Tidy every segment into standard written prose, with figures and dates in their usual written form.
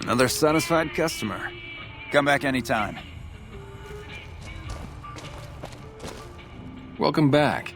Another satisfied customer. Come back anytime. Welcome back.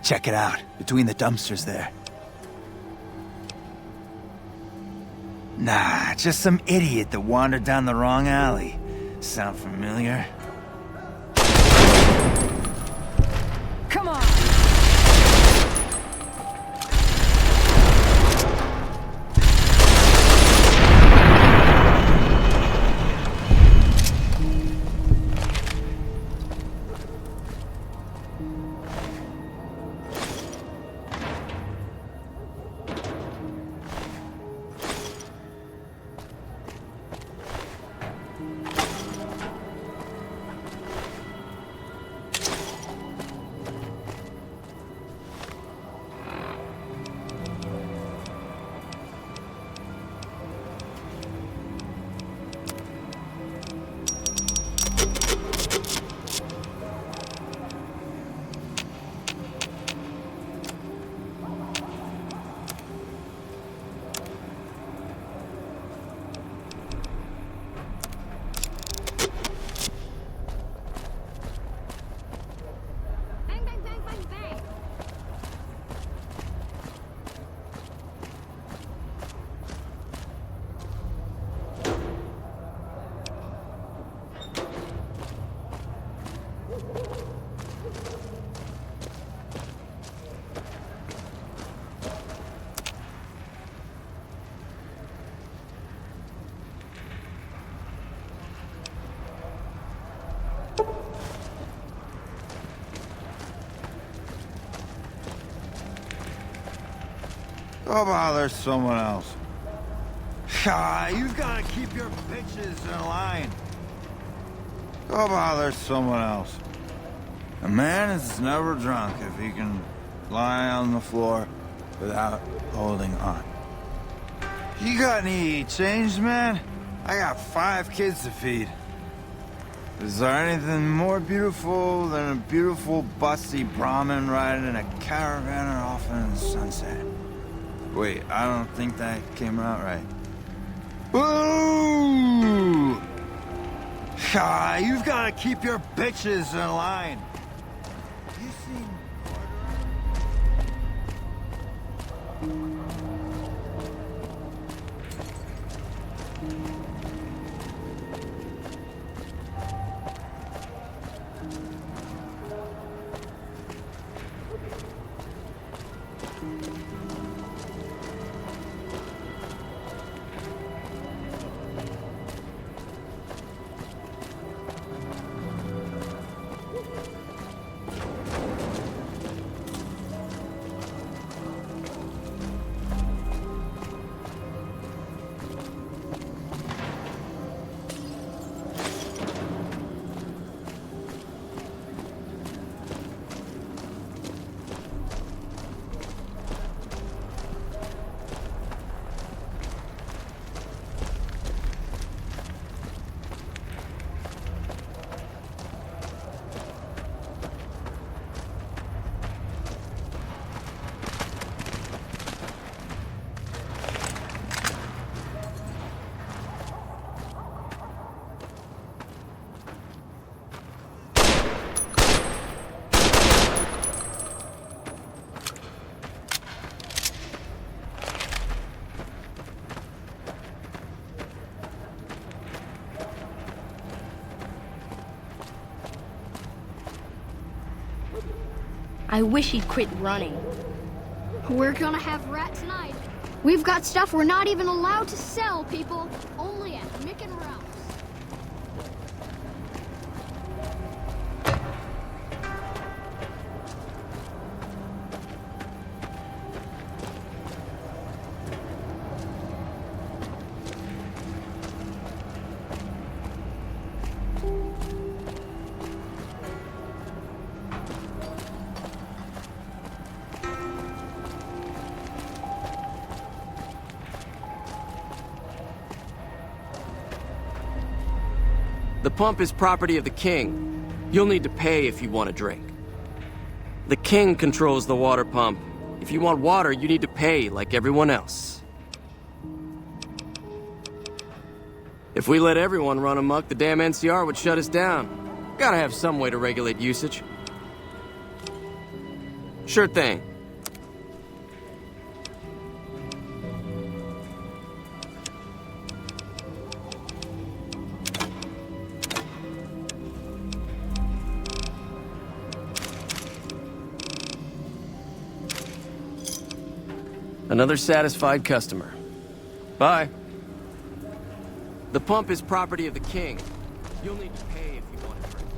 Check it out, between the dumpsters there. Nah, just some idiot that wandered down the wrong alley. Sound familiar? Come on! Go bother someone else. You've got to keep your bitches in line. Go bother someone else. A man is never drunk if he can lie on the floor without holding on. You got any change, man? I got 5 kids to feed. Is there anything more beautiful than a beautiful busty Brahmin riding in a caravanner off in the sunset? Wait, I don't think that came out right. Boo! You've got to keep your bitches in line. You seen I wish he'd quit running. We're gonna have rat tonight. We've got stuff we're not even allowed to sell, people. Only at Mick and Ralph's. The pump is property of the king. You'll need to pay if you want a drink. The king controls the water pump. If you want water, you need to pay like everyone else. If we let everyone run amok, the damn NCR would shut us down. Gotta have some way to regulate usage. Sure thing. Another satisfied customer. Bye. The pump is property of the king. You'll need to pay if you want a drink.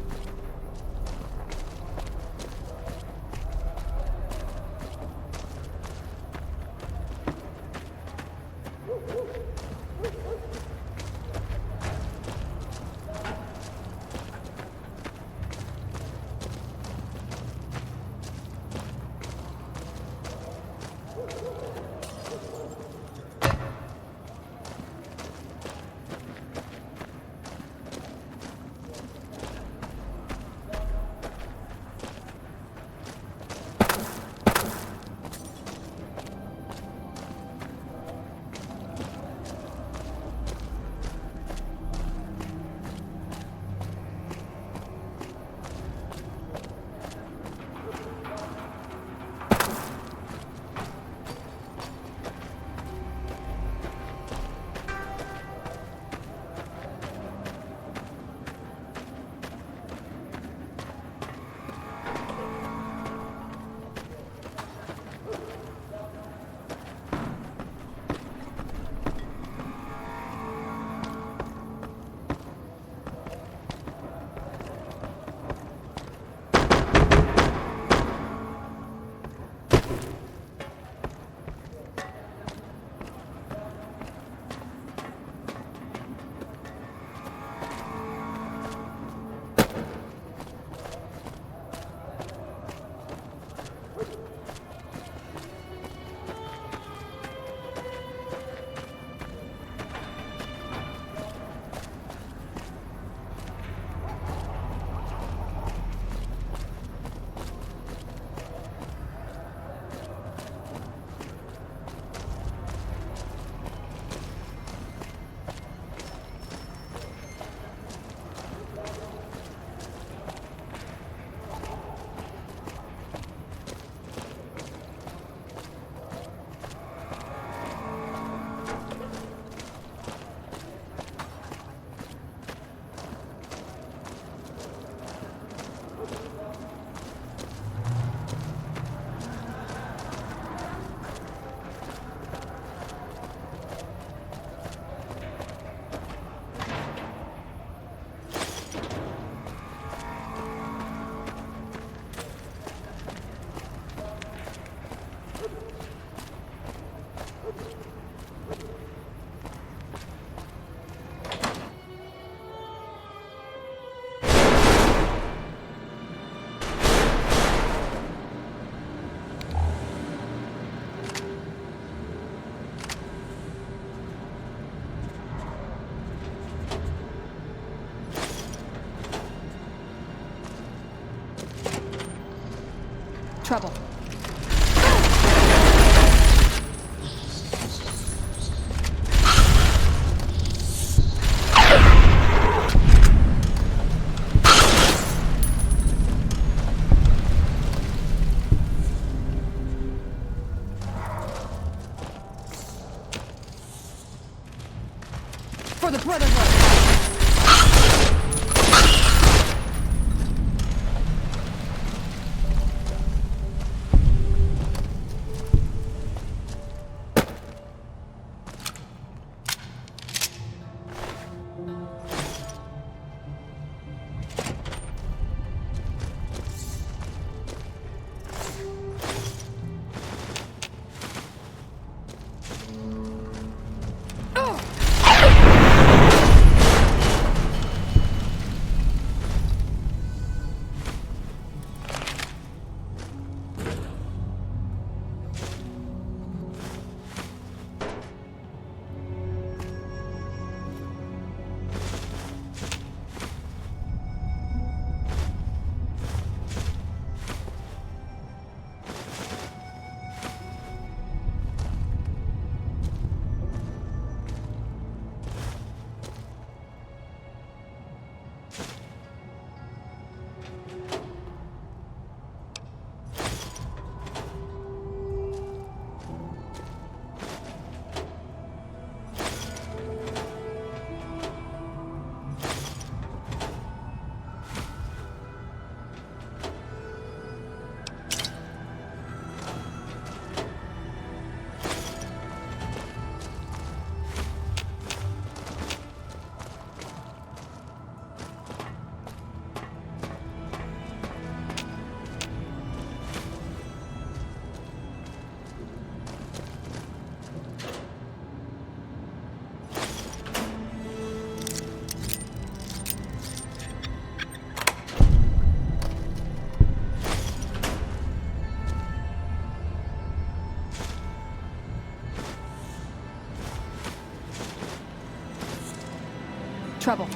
Trouble. For the Brotherhood! Trouble.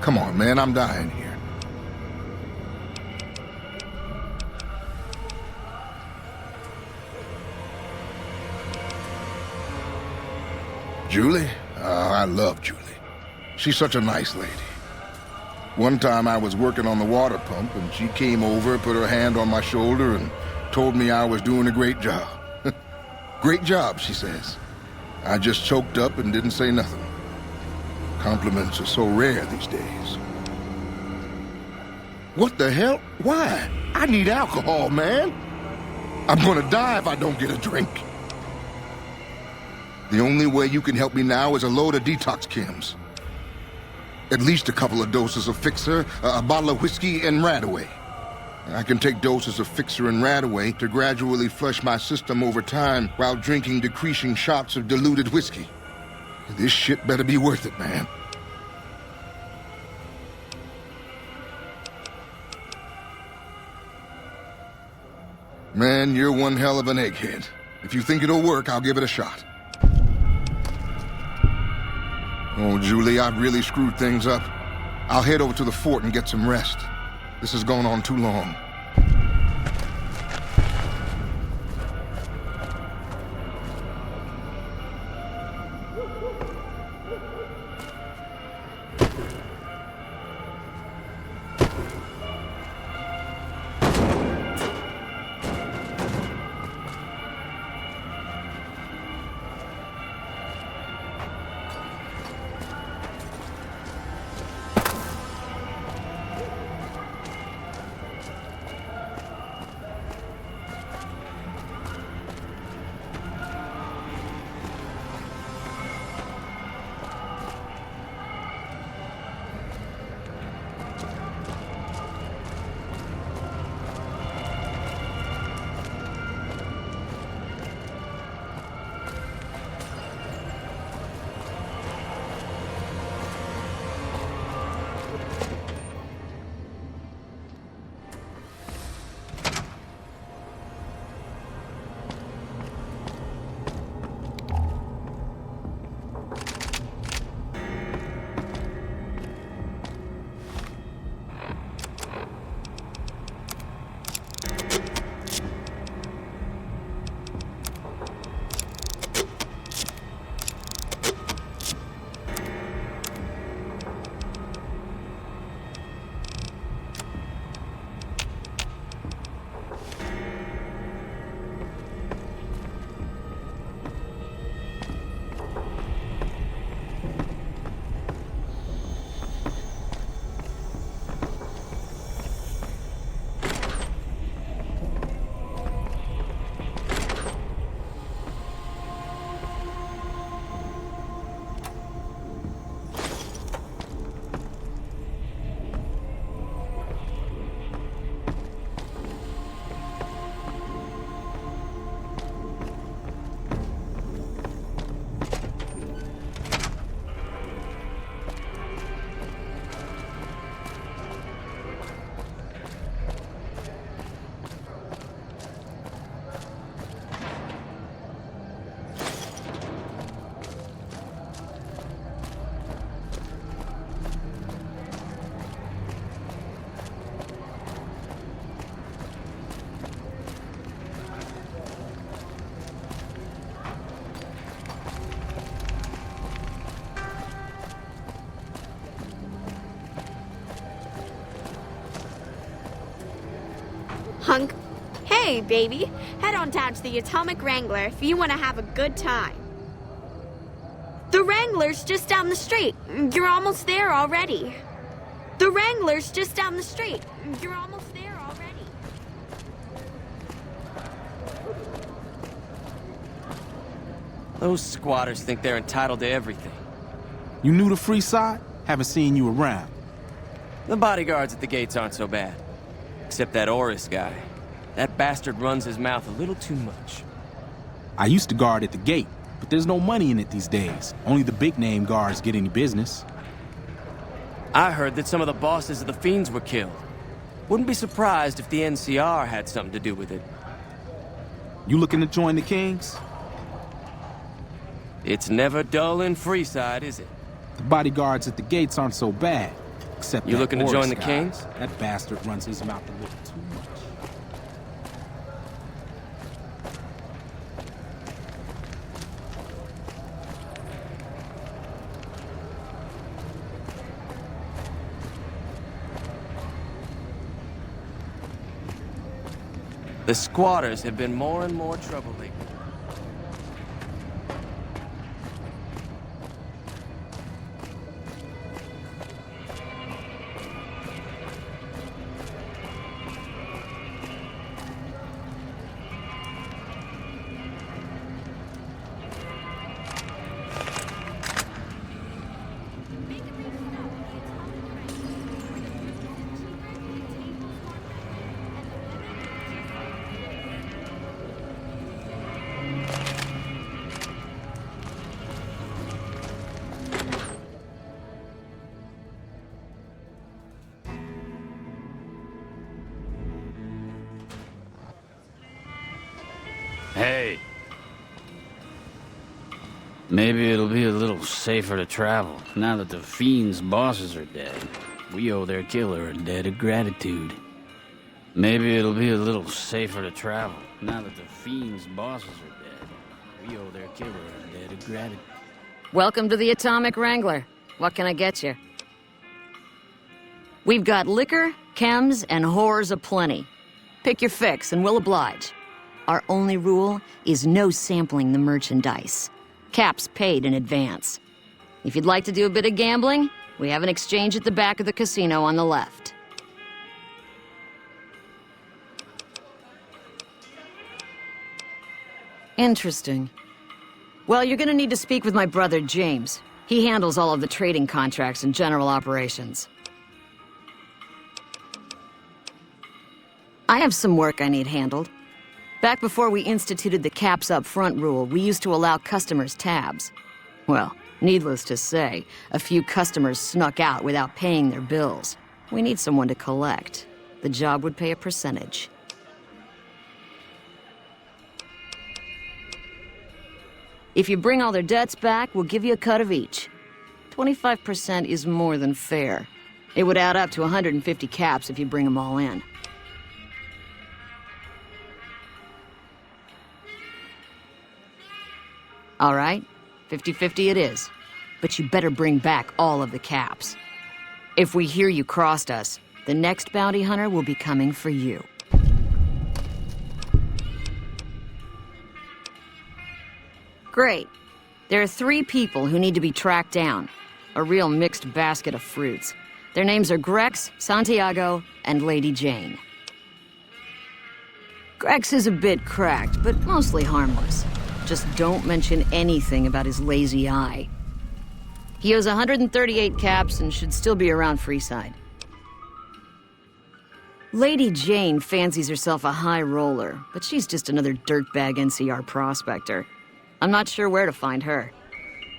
Come on, man, I'm dying here. Julie? I love Julie. She's such a nice lady. One time I was working on the water pump, and she came over, put her hand on my shoulder, and told me I was doing a great job. Great job, she says. I just choked up and didn't say nothing. Compliments are so rare these days. What the hell? Why? I need alcohol, man. I'm gonna die if I don't get a drink. The only way you can help me now is a load of detox chems. At least a couple of doses of Fixer, a bottle of whiskey, and Radaway. I can take doses of Fixer and Radaway to gradually flush my system over time while drinking decreasing shots of diluted whiskey. This shit better be worth it, man. Man, you're one hell of an egghead. If you think it'll work, I'll give it a shot. Oh, Julie, I've really screwed things up. I'll head over to the fort and get some rest. This has gone on too long. Hunk. Hey, baby. Head on down to the Atomic Wrangler if you want to have a good time. The Wrangler's just down the street. You're almost there already. The Wrangler's just down the street. You're almost there already. Those squatters think they're entitled to everything. You new to Freeside? Haven't seen you around. The bodyguards at the gates aren't so bad. Except that Oris guy. That bastard runs his mouth a little too much. I used to guard at the gate, but there's no money in it these days. Only the big-name guards get any business. I heard that some of the bosses of the Fiends were killed. Wouldn't be surprised if the NCR had something to do with it. You looking to join the Kings? It's never dull in Freeside, is it? The bodyguards at the gates aren't so bad. Except You that looking to Oris join the guy. Kings? That bastard runs his mouth a little too much. The squatters have been more and more trouble lately. Hey. Maybe it'll be a little safer to travel, now that the Fiend's bosses are dead. We owe their killer a debt of gratitude. Maybe it'll be a little safer to travel, now that the Fiend's bosses are dead. We owe their killer a debt of gratitude. Welcome to the Atomic Wrangler. What can I get you? We've got liquor, chems, and whores aplenty. Pick your fix and we'll oblige. Our only rule is no sampling the merchandise. Caps paid in advance. If you'd like to do a bit of gambling, we have an exchange at the back of the casino on the left. Interesting. Well, you're gonna need to speak with my brother, James. He handles all of the trading contracts and general operations. I have some work I need handled. Back before we instituted the caps up front rule, we used to allow customers tabs. Well, needless to say, a few customers snuck out without paying their bills. We need someone to collect. The job would pay a percentage. If you bring all their debts back, we'll give you a cut of each. 25% is more than fair. It would add up to 150 caps if you bring them all in. All right, 50-50 it is. But you better bring back all of the caps. If we hear you crossed us, the next bounty hunter will be coming for you. Great. There are 3 people who need to be tracked down. A real mixed basket of fruits. Their names are Grex, Santiago, and Lady Jane. Grex is a bit cracked, but mostly harmless. Just don't mention anything about his lazy eye. He owes 138 caps and should still be around Freeside. Lady Jane fancies herself a high roller, but she's just another dirtbag NCR prospector. I'm not sure where to find her.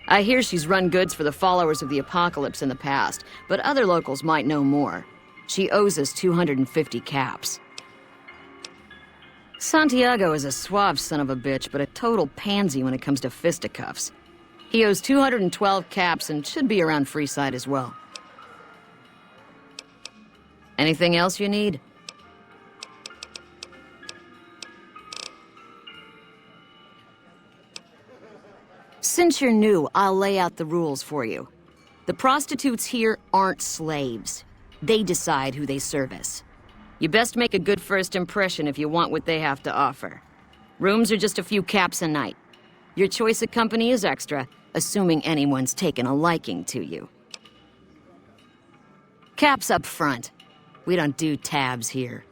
I hear she's run goods for the followers of the apocalypse in the past, but other locals might know more. She owes us 250 caps. Santiago is a suave son of a bitch, but a total pansy when it comes to fisticuffs. He owes 212 caps and should be around Freeside as well. Anything else you need? Since you're new, I'll lay out the rules for you. The prostitutes here aren't slaves. They decide who they service. You best make a good first impression if you want what they have to offer. Rooms are just a few caps a night. Your choice of company is extra, assuming anyone's taken a liking to you. Caps up front. We don't do tabs here.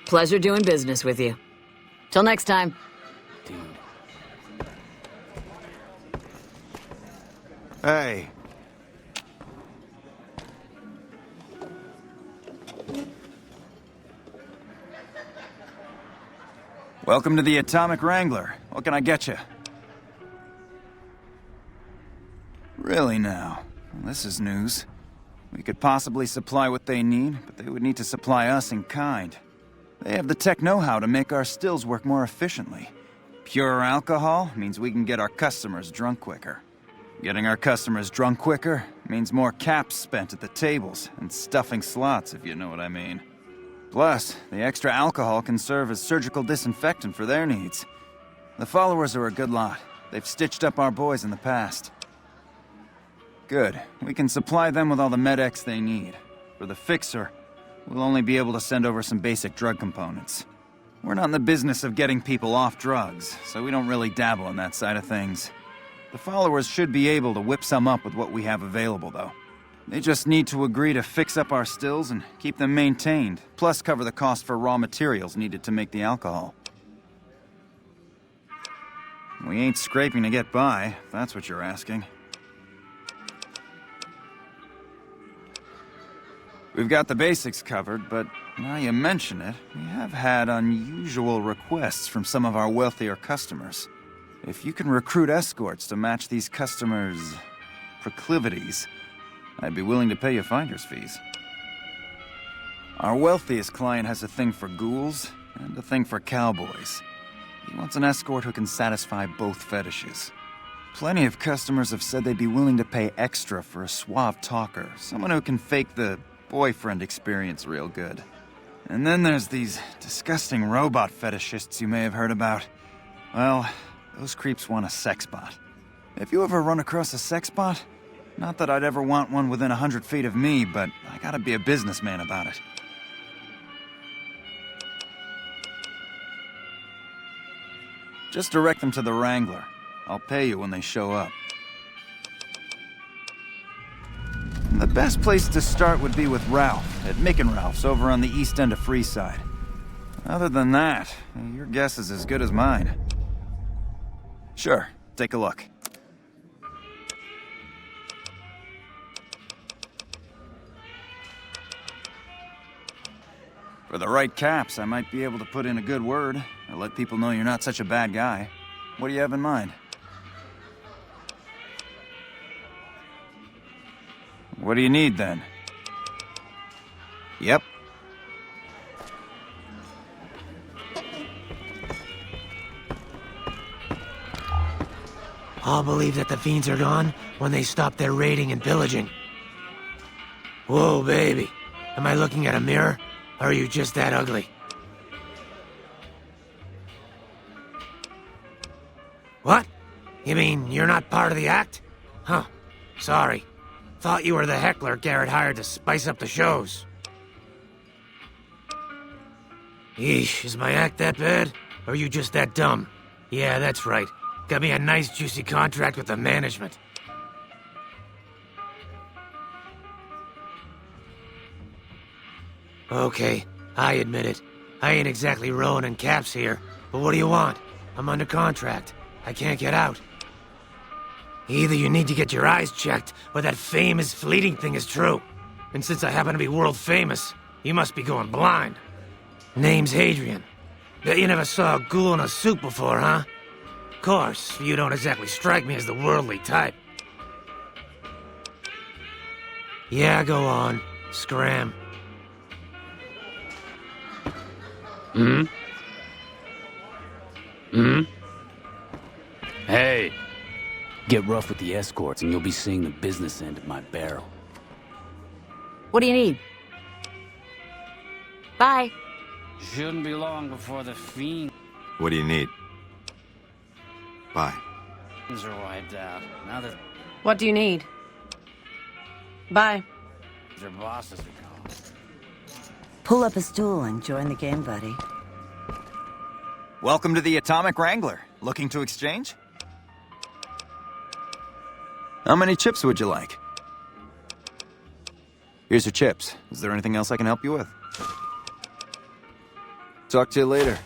Pleasure doing business with you. Till next time. Dude. Hey. Welcome to the Atomic Wrangler. What can I get you? Really now? Well, this is news. We could possibly supply what they need, but they would need to supply us in kind. They have the tech know-how to make our stills work more efficiently. Pure alcohol means we can get our customers drunk quicker. Getting our customers drunk quicker means more caps spent at the tables and stuffing slots, if you know what I mean. Plus, the extra alcohol can serve as surgical disinfectant for their needs. The followers are a good lot. They've stitched up our boys in the past. Good. We can supply them with all the med-X they need. For the fixer, we'll only be able to send over some basic drug components. We're not in the business of getting people off drugs, so we don't really dabble in that side of things. The followers should be able to whip some up with what we have available, though. They just need to agree to fix up our stills and keep them maintained, plus cover the cost for raw materials needed to make the alcohol. We ain't scraping to get by, if that's what you're asking. We've got the basics covered, but now you mention it, we have had unusual requests from some of our wealthier customers. If you can recruit escorts to match these customers' proclivities, I'd be willing to pay you finder's fees. Our wealthiest client has a thing for ghouls and a thing for cowboys. He wants an escort who can satisfy both fetishes. Plenty of customers have said they'd be willing to pay extra for a suave talker, someone who can fake the boyfriend experience real good. And then there's these disgusting robot fetishists you may have heard about. Well, those creeps want a sex bot. If you ever run across a sex bot, not that I'd ever want one within 100 feet of me, but I gotta be a businessman about it. Just direct them to the Wrangler. I'll pay you when they show up. The best place to start would be with Ralph, at Mick and Ralph's over on the east end of Freeside. Other than that, your guess is as good as mine. Sure, take a look. For the right caps, I might be able to put in a good word, or let people know you're not such a bad guy. What do you have in mind? What do you need, then? Yep. I'll believe that the fiends are gone when they stop their raiding and pillaging. Whoa, baby. Am I looking at a mirror? Or are you just that ugly? What? You mean you're not part of the act? Huh. Sorry. Thought you were the heckler Garrett hired to spice up the shows. Eesh, is my act that bad? Or are you just that dumb? Yeah, that's right. Got me a nice juicy contract with the management. Okay, I admit it. I ain't exactly rowing in caps here, but what do you want? I'm under contract. I can't get out. Either you need to get your eyes checked, or that fame is fleeting thing is true. And since I happen to be world famous, you must be going blind. Name's Hadrian. Bet you never saw a ghoul in a suit before, huh? Of course, you don't exactly strike me as the worldly type. Yeah, go on. Scram. Hey, get rough with the escorts and you'll be seeing the business end of my barrel. What do you need? Bye. Shouldn't be long before the fiends What do you need? Bye. are wiped out. Now that What do you need? Bye. their bosses are gone. Pull up a stool and join the game, buddy. Welcome to the Atomic Wrangler. Looking to exchange? How many chips would you like? Here's your chips. Is there anything else I can help you with? Talk to you later.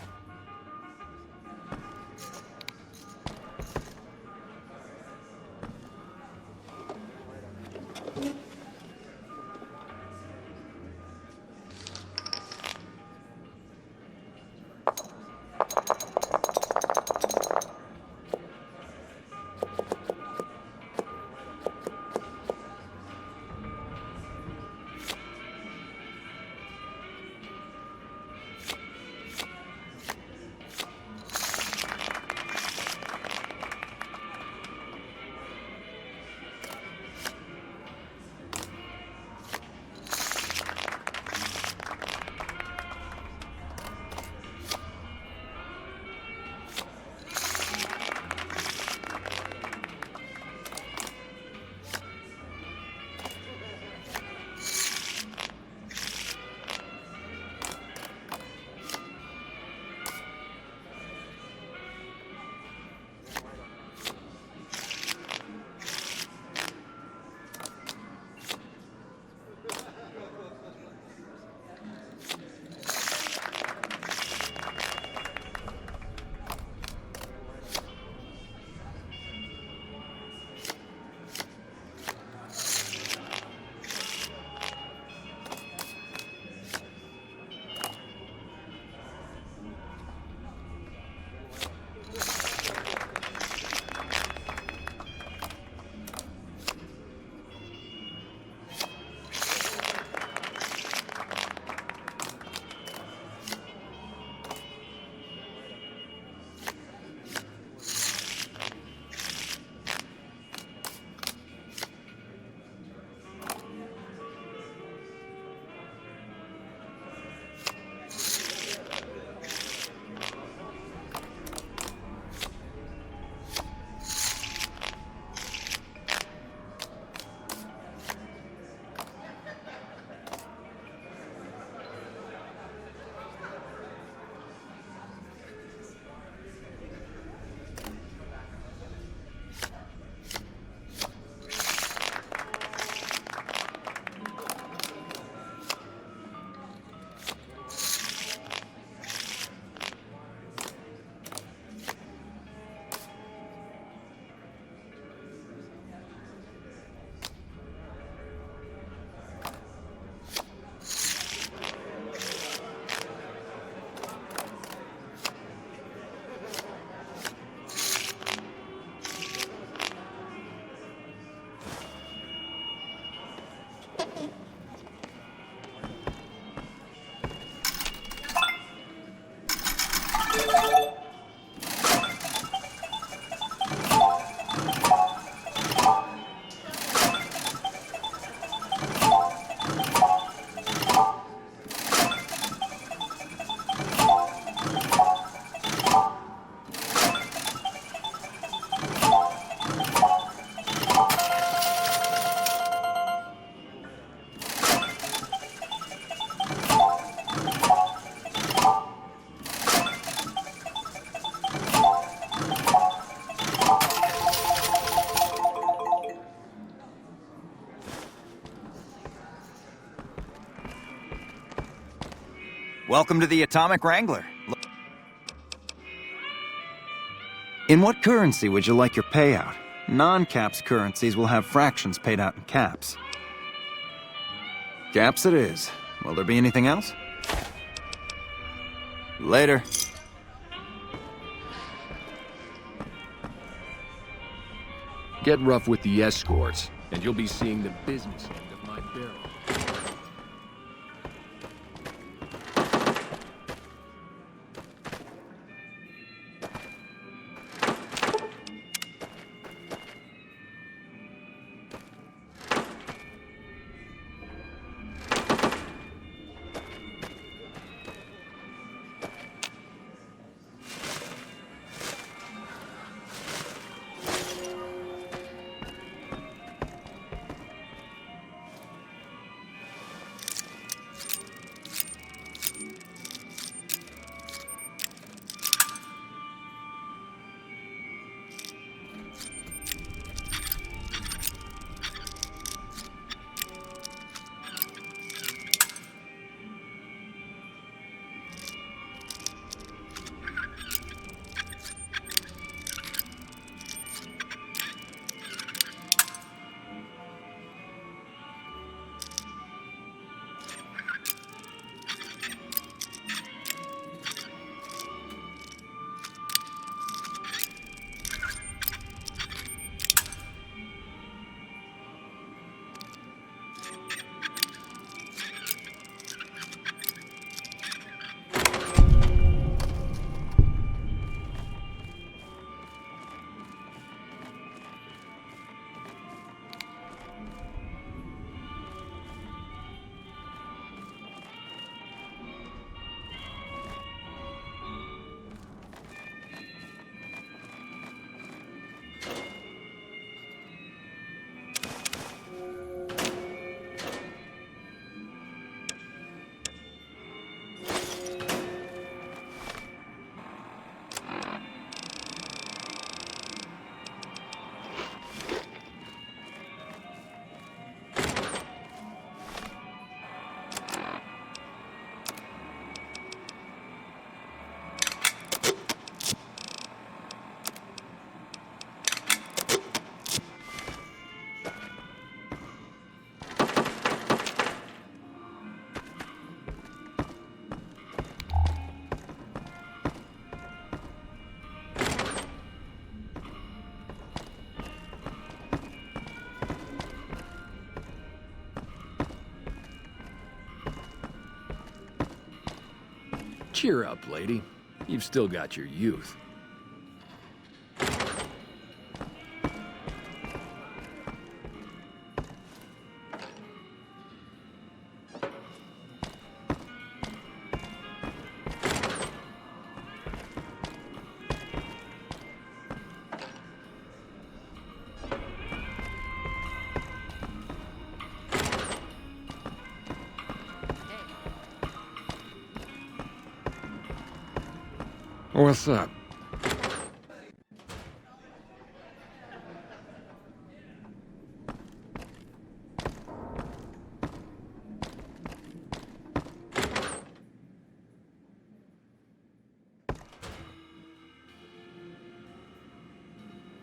Welcome to the Atomic Wrangler. In what currency would you like your payout? Non-caps currencies will have fractions paid out in caps. Caps it is. Will there be anything else? Later. Get rough with the escorts, and you'll be seeing the business end of my barrel. Cheer up, lady. You've still got your youth. What's up?